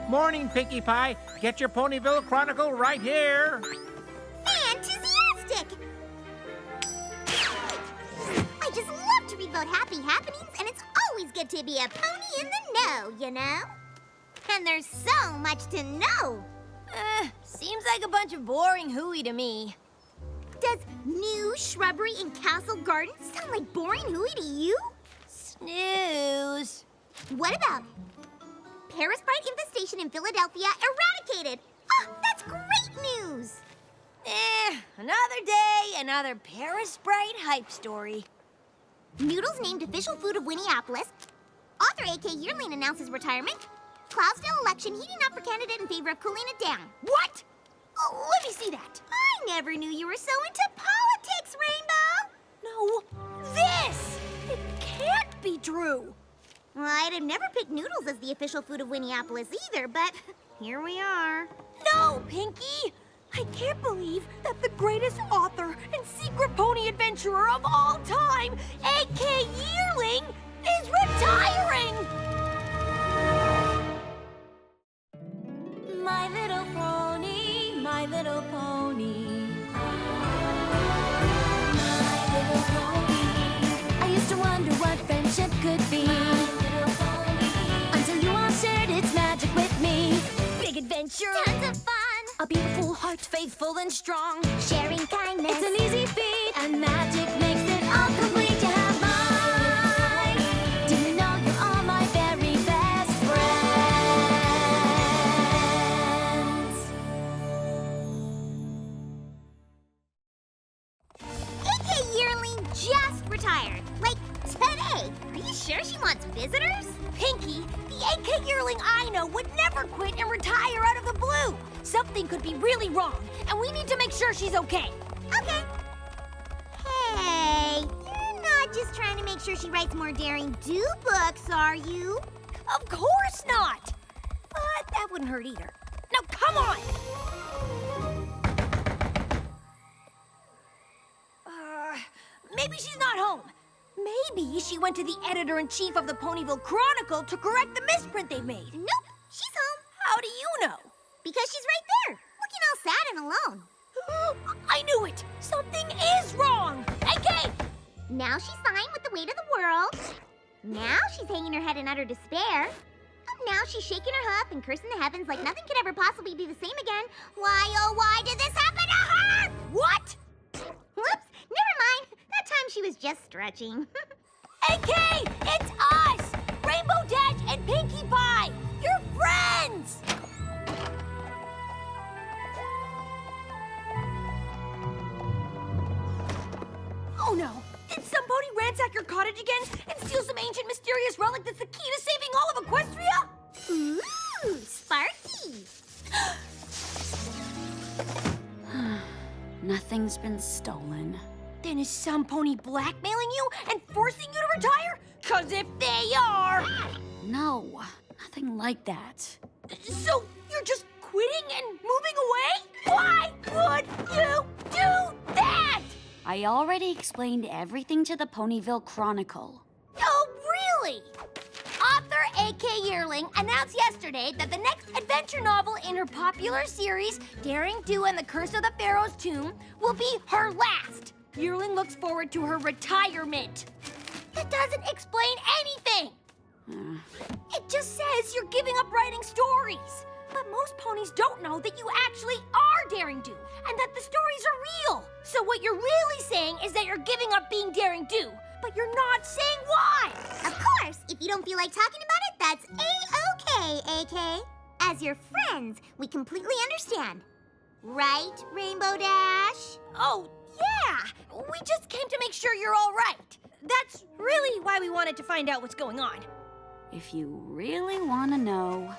Morning, Pinkie Pie. Get your Ponyville Chronicle right here. Fantastic! I just love to read about happy happenings, and it's always good to be a pony in the know, you know? And there's so much to know. Seems like a bunch of boring hooey to me. Does new shrubbery in Castle Garden sound like boring hooey to you? Snooze. What about Parasite infestation in Philadelphia eradicated? Oh, that's great news! Another day, another Parasprite hype story. Noodles named official food of Winneapolis. Author A.K. Yearling announces retirement. Cloudsdale election heating up for candidate in favor of cooling it down. What? Oh, let me see that. I never knew you were so into politics, Rainbow! No, this! It can't be true. Well, I'd have never picked noodles as the official food of Winneapolis either, but here we are. No, Pinkie! I can't believe that the greatest author and secret pony adventurer of all time, A.K. Yearling, is retiring! My little pony, my little pony. My little pony. I used to wonder what friendship could be. My little pony. Until you all shared its magic with me. Big adventure. Tons of fun! A beautiful heart, faithful and strong. Sharing kindness. It's an easy feat, and magic makes it all complete. You have mine. Do you know you're all my very best friends? A.K. Yearling just retired. Like, today. Are you sure she wants visitors? Pinkie, the A.K. Yearling I know would never quit and retire out of the blue. Something could be really wrong, and we need to make sure she's okay. Okay. Hey, you're not just trying to make sure she writes more Daring Do books, are you? Of course not. But that wouldn't hurt either. Now, come on! Maybe she's not home. Maybe she went to the editor-in-chief of the Ponyville Chronicle to correct the misprint they've made. Nope, she's home. How do you know? Because she's right there, looking all sad and alone. I knew it! Something is wrong! AK! Now she's sighing with the weight of the world. Now she's hanging her head in utter despair. Now she's shaking her huff and cursing the heavens like nothing could ever possibly be the same again. Why, oh, why did this happen to her? What? Whoops, never mind. That time she was just stretching. AK! It's us! Rainbow Dash and Pinkie Pie! You're friends! Oh no! Did somebody ransack your cottage again and steal some ancient mysterious relic that's the key to saving all of Equestria? Ooh, Sparky! Nothing's been stolen. Then is some pony blackmailing you and forcing you to retire? 'Cause if they are... No, nothing like that. So you're just quitting and moving away? Why would you do that? I already explained everything to the Ponyville Chronicle. Oh, really? Author A.K. Yearling announced yesterday that the next adventure novel in her popular series, Daring Do and the Curse of the Pharaoh's Tomb, will be her last. Yearling looks forward to her retirement. That doesn't explain anything. It just says you're giving up writing stories. But most ponies don't know that you actually are Daring Do and that the stories are real. So what you're really saying is that you're giving up being Daring Do, but you're not saying why. Of course, if you don't feel like talking about it, that's A-okay, A.K. As your friends, we completely understand. Right, Rainbow Dash? Oh, yeah. We just came to make sure you're all right. That's really why we wanted to find out what's going on. If you really want to know,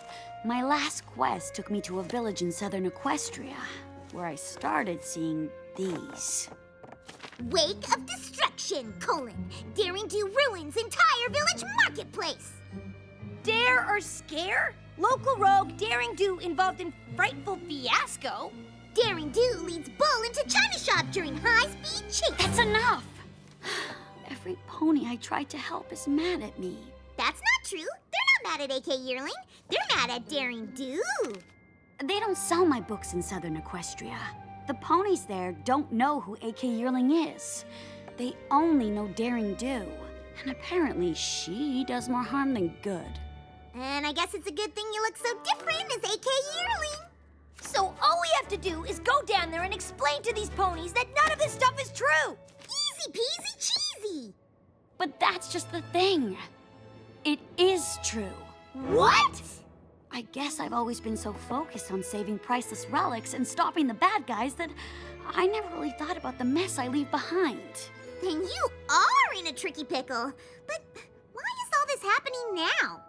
my last quest took me to a village in southern Equestria, where I started seeing these. Wake of Destruction, Daring Do ruins entire village marketplace. Dare or scare? Local rogue Daring Do involved in frightful fiasco. Daring Do leads Bull into China shop during high-speed chase. That's enough! Every pony I tried to help is mad at me. That's not true. They're not mad at AK Yearling. They're mad at Daring Do. They don't sell my books in Southern Equestria. The ponies there don't know who AK Yearling is. They only know Daring Do. And apparently she does more harm than good. And I guess it's a good thing you look so different as AK Yearling. So all we have to do is go down there and explain to these ponies that none of this stuff is true. Easy peasy cheesy. But that's just the thing. It is true. What? I guess I've always been so focused on saving priceless relics and stopping the bad guys that I never really thought about the mess I leave behind. Then you are in a tricky pickle. But why is all this happening now?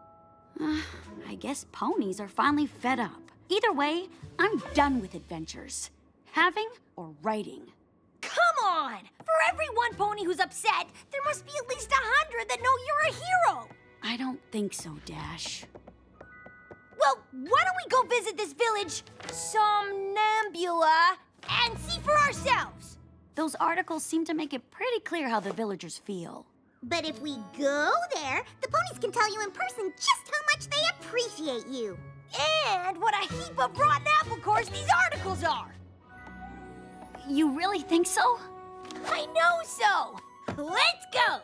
I guess ponies are finally fed up. Either way, I'm done with adventures. Having or writing. Come on! For every one pony who's upset, there must be at least 100 that know you're a hero. I don't think so, Dash. Well, why don't we go visit this village, Somnambula, and see for ourselves? Those articles seem to make it pretty clear how the villagers feel. But if we go there, the ponies can tell you in person just how much they appreciate you. And what a heap of rotten apple cores these articles are. You really think so? I know so. Let's go.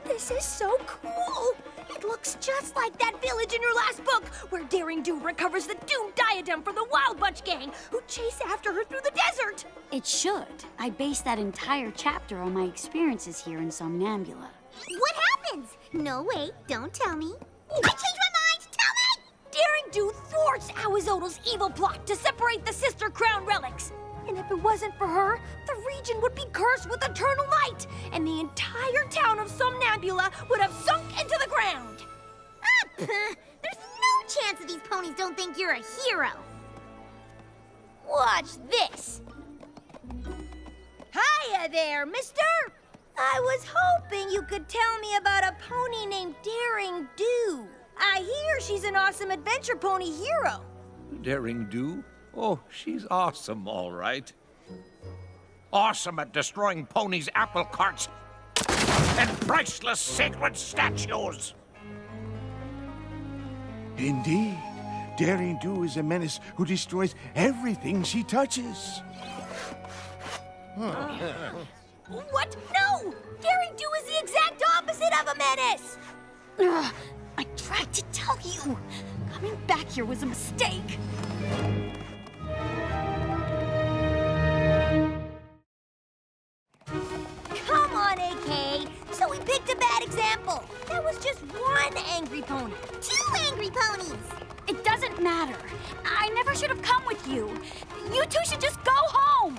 This is so cool. It looks just like that village in your last book, where Daring Do recovers the doomed diadem from the Wild Bunch gang who chase after her through the desert. It should. I based that entire chapter on my experiences here in Somnambula. What happens? No, wait, don't tell me. I changed my mind! Tell me! Daring Do thwarts Awazodal's evil plot to separate the Sister Crown relics. And if it wasn't for her, the region would be cursed with eternal night, and the entire town of Somnambula would have sunk into the ground. Ah, puh. There's no chance that these ponies don't think you're a hero. Watch this. Hiya there, mister. I was hoping you could tell me about a pony named Daring Do. I hear she's an awesome adventure pony hero. Daring Do? Oh, she's awesome, all right. Awesome at destroying ponies' apple carts and priceless sacred statues. Indeed. Daring Do is a menace who destroys everything she touches. What? No! Daring Do is the exact opposite of a menace! Ugh, I tried to tell you. Coming back here was a mistake. Come on, AK! So we picked a bad example. That was just one angry pony. 2 angry ponies! It doesn't matter. I never should have come with you. You two should just go home.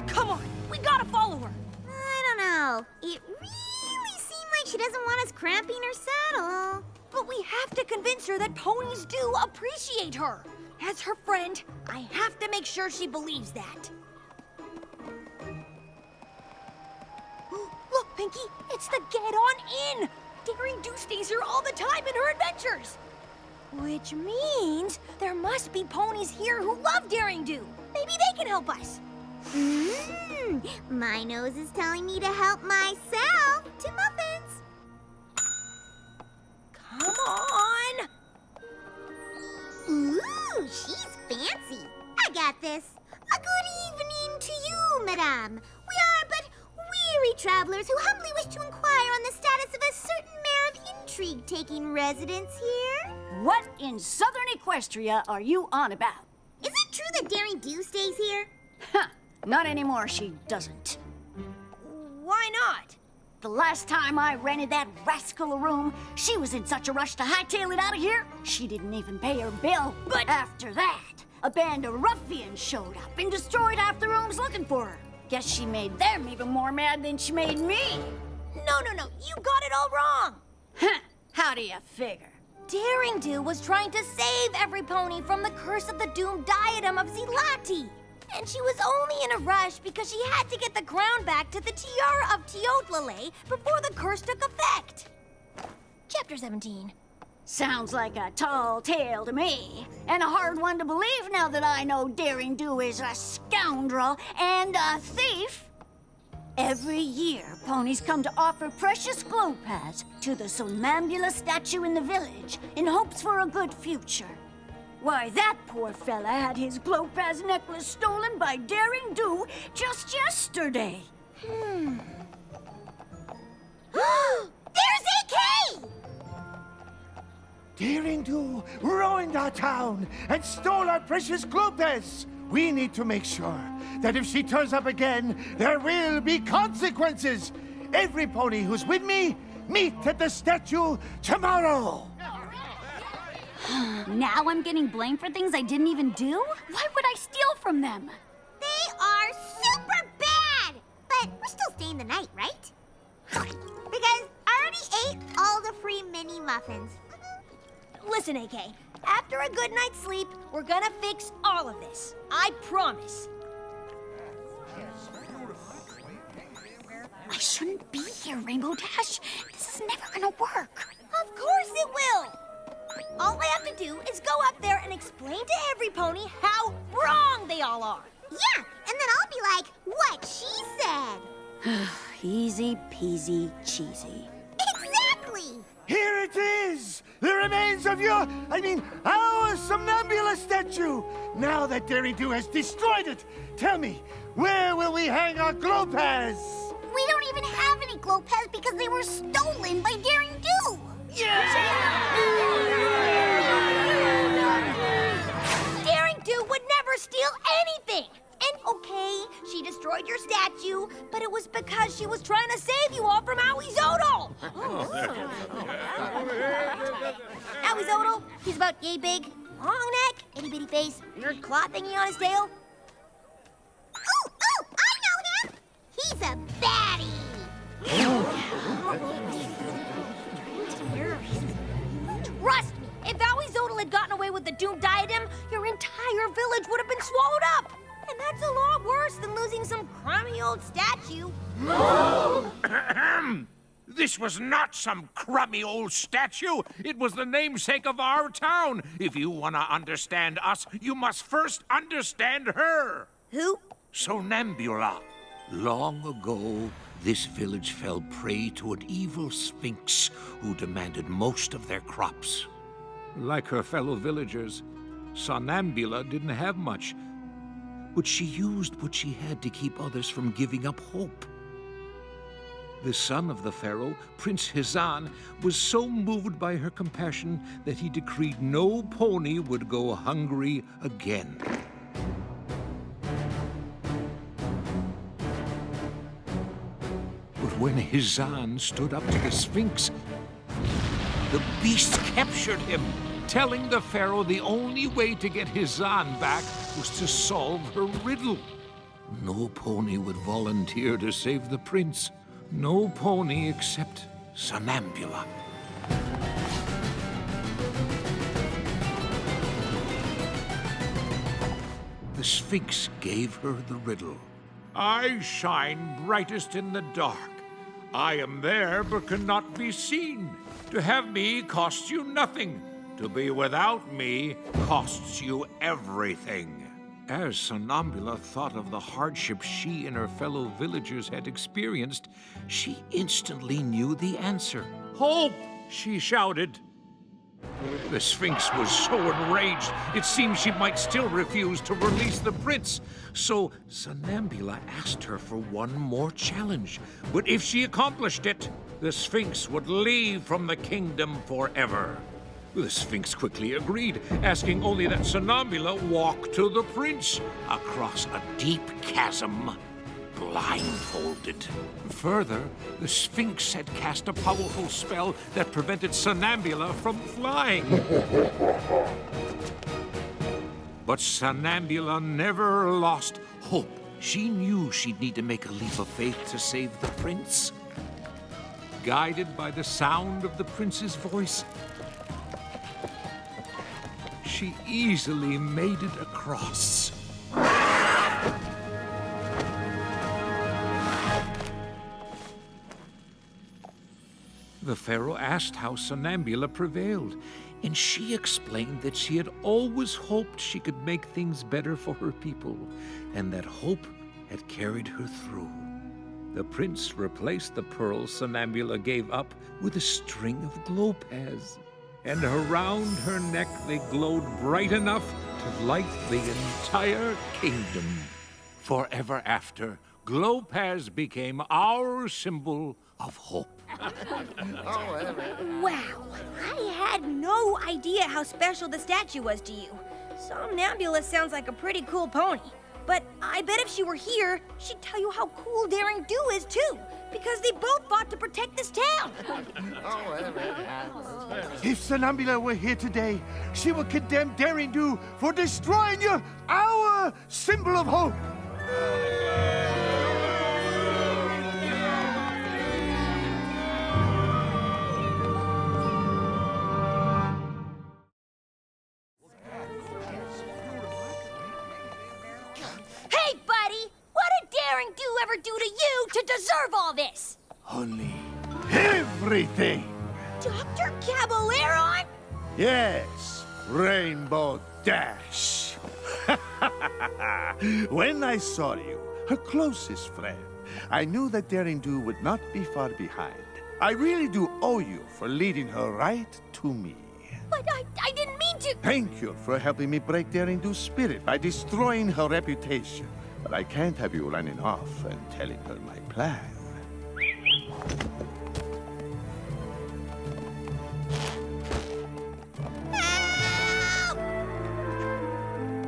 Come on, we gotta follow her. I don't know. It really seemed like she doesn't want us cramping her saddle. But we have to convince her that ponies do appreciate her. As her friend, I have to make sure she believes that. Look, Pinky, it's the Get On In. Daring Do stays here all the time in her adventures. Which means there must be ponies here who love Daring Do. Maybe they can help us. My nose is telling me to help myself to muffins. Come on. Ooh, she's fancy. I got this. A good evening to you, madame. We are but weary travelers who humbly wish to inquire on the status of a certain mare of intrigue taking residence here. What in Southern Equestria are you on about? Is it true that Daring Do stays here? Huh, not anymore, she doesn't. Why not? The last time I rented that rascal a room, she was in such a rush to hightail it out of here, she didn't even pay her bill. But after that, a band of ruffians showed up and destroyed half the rooms looking for her. Guess she made them even more mad than she made me. No, you got it all wrong. Huh, how do you figure? Daring Do was trying to save every pony from the curse of the doomed diadem of Zilati. And she was only in a rush because she had to get the crown back to the Tiara of Teotlale before the curse took effect. Chapter 17. Sounds like a tall tale to me, and a hard one to believe now that I know Daring Do is a scoundrel and a thief. Every year, ponies come to offer precious glow pads to the Somnambula statue in the village in hopes for a good future. Why, that poor fella had his glow pads necklace stolen by Daring Do just yesterday. There's AK! Daring Do ruined our town and stole our precious Glopez. We need to make sure that if she turns up again, there will be consequences. Every pony who's with me, meet at the statue tomorrow. Now I'm getting blamed for things I didn't even do? Why would I steal from them? They are super bad! But we're still staying the night, right? Because I already ate all the free mini muffins. Listen, AK. After a good night's sleep, we're gonna fix all of this. I promise. I shouldn't be here, Rainbow Dash. This is never gonna work. Of course it will! All I have to do is go up there and explain to every pony how wrong they all are. Yeah, and then I'll be like, what she said. Easy peasy cheesy. Exactly! Here it is! The remains of our Somnambula statue! Now that Daring Do has destroyed it, tell me, where will we hang our Glopez? We don't even have any Glopez because they were stolen by Daring Do! Daring Do would never steal anything! And okay, she destroyed your statue, but it was because she was trying to save you all from Owie Zodal! Owie Zodal, he's about yay big, long neck, itty bitty face, weird claw thingy on his tail. Oh, I know him! He's a baddie! Trust me, if Owie Zodal had gotten away with the Doom Diadem, your entire village would have been swallowed up! And that's a lot worse than losing some crummy old statue. This was not some crummy old statue. It was the namesake of our town. If you want to understand us, you must first understand her. Who? Somnambula. Long ago, this village fell prey to an evil sphinx who demanded most of their crops. Like her fellow villagers, Somnambula didn't have much, but she used what she had to keep others from giving up hope. The son of the pharaoh, Prince Hizan, was so moved by her compassion that he decreed no pony would go hungry again. But when Hizan stood up to the Sphinx, the beast captured him, telling the pharaoh the only way to get Hizan back was to solve her riddle. No pony would volunteer to save the prince. No pony except Somnambula. The Sphinx gave her the riddle. I shine brightest in the dark. I am there but cannot be seen. To have me costs you nothing. To be without me costs you everything. As Somnambula thought of the hardship she and her fellow villagers had experienced, she instantly knew the answer. Hope! She shouted. The Sphinx was so enraged, it seemed she might still refuse to release the prince. So Somnambula asked her for one more challenge. But if she accomplished it, the Sphinx would leave from the kingdom forever. The Sphinx quickly agreed, asking only that Somnambula walk to the prince across a deep chasm, blindfolded. Further, the Sphinx had cast a powerful spell that prevented Somnambula from flying. But Somnambula never lost hope. She knew she'd need to make a leap of faith to save the prince. Guided by the sound of the prince's voice, she easily made it across. The Pharaoh asked how Somnambula prevailed, and she explained that she had always hoped she could make things better for her people, and that hope had carried her through. The prince replaced the pearls Somnambula gave up with a string of glowpads, and around her neck they glowed bright enough to light the entire kingdom. Forever after, glowpads became our symbol of hope. Wow, I had no idea how special the statue was to you. Somnambula sounds like a pretty cool pony. But I bet if she were here, she'd tell you how cool Daring Do is too, because they both fought to protect this town. If Somnambula were here today, she would condemn Daring Do for destroying our symbol of hope. Hey, buddy! What did Daring Do ever do to you to deserve all this? Only everything. Dr. Caballeron? Yes, Rainbow Dash. When I saw you, her closest friend, I knew that Daring Do would not be far behind. I really do owe you for leading her right to me. But I didn't mean to. Thank you for helping me break Daring Do's spirit by destroying her reputation. But I can't have you running off and telling her my plan.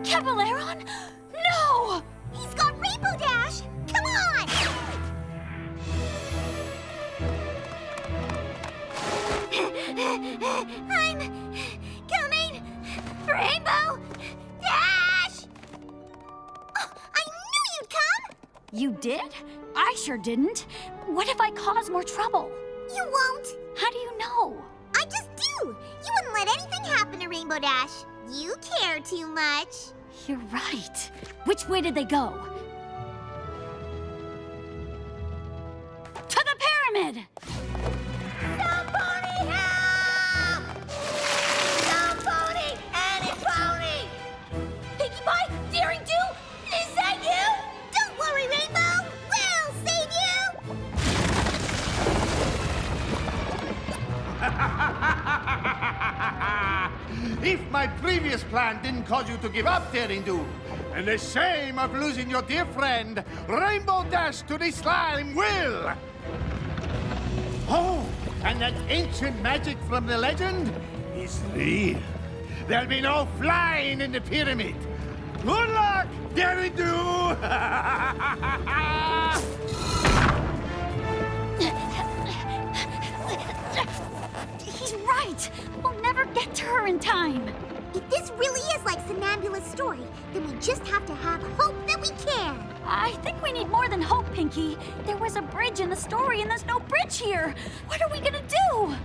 Caballeron? No! He's got Rainbow Dash! Come on! I'm coming! Rainbow Dash! Oh, I knew you'd come! You did? I sure didn't. What if I cause more trouble? You won't. How do you know? I just do. You wouldn't let anything happen to Rainbow Dash. You care too much. You're right. Which way did they go? To the pyramid! Somebody help! Somebody, any pony! Pinkie Pie, Daring Do, is that you? Don't worry, Rainbow. We'll save you. If my previous plan didn't cause you to give up, Daring Do, and the shame of losing your dear friend, Rainbow Dash to the slime will. Oh, and that ancient magic from the legend is real. There'll be no flying in the pyramid. Good luck, Daring Do! He's right. We'll never get to her in time. If this really is like Somnambula's story, then we just have to have hope that we can. I think we need more than hope, Pinkie. There was a bridge in the story, and there's no bridge here. What are we gonna do?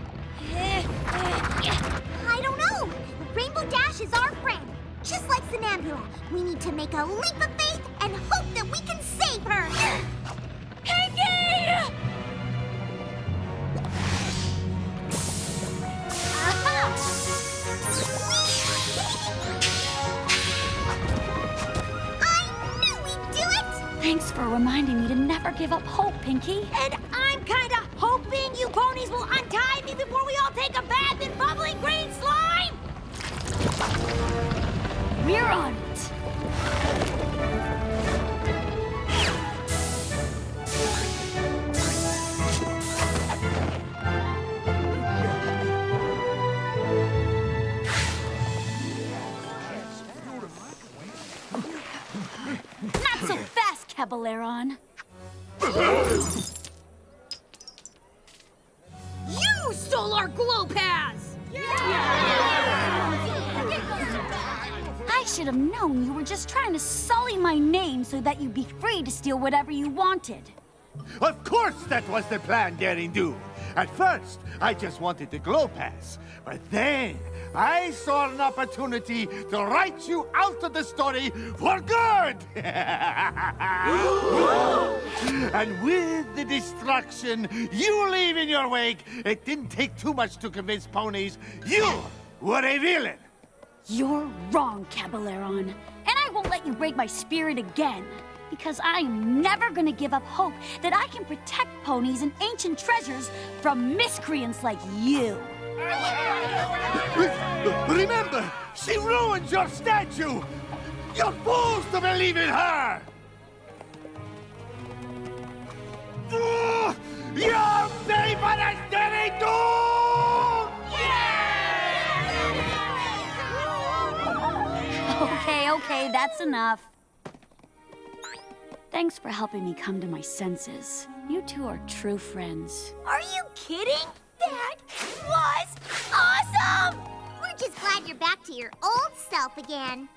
I don't know. Rainbow Dash is our friend. Just like Somnambula, we need to make a leap of faith and hope that we can save her. Pinkie! I knew we'd do it! Thanks for reminding me to never give up hope, Pinkie. And I'm kinda hoping you ponies will untie me before we all take a bath in bubbling green slime! We're on it. Not so fast, Caballeron. You stole our glow pads! I should have known you were just trying to sully my name so that you'd be free to steal whatever you wanted. Of course that was the plan, Daring Do. At first, I just wanted the glow pass. But then, I saw an opportunity to write you out of the story for good! And with the destruction you leave in your wake, it didn't take too much to convince ponies you were a villain. You're wrong, Cabaleron. And I won't let you break my spirit again. Because I'm never gonna give up hope that I can protect ponies and ancient treasures from miscreants like you. Remember, she ruined your statue! You're fools to believe in her! You're safe on a steady doom! Okay, that's enough. Thanks for helping me come to my senses. You two are true friends. Are you kidding? That was awesome! We're just glad you're back to your old self again.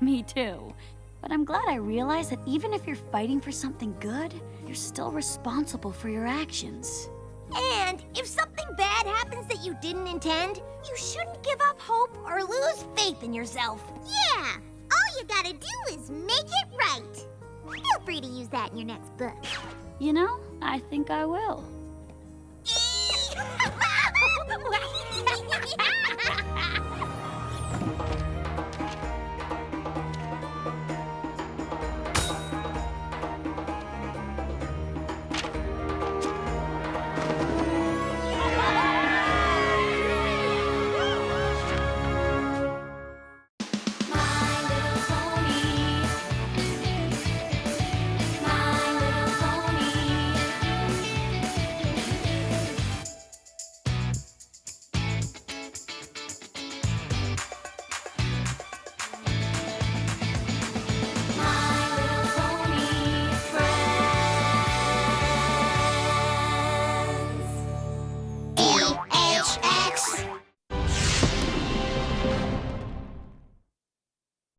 Me too. But I'm glad I realized that even if you're fighting for something good, you're still responsible for your actions. And if something bad happens that you didn't intend, you shouldn't give up hope or lose faith in yourself. Yeah, all you gotta do is make it right. Feel free to use that in your next book. You know, I think I will.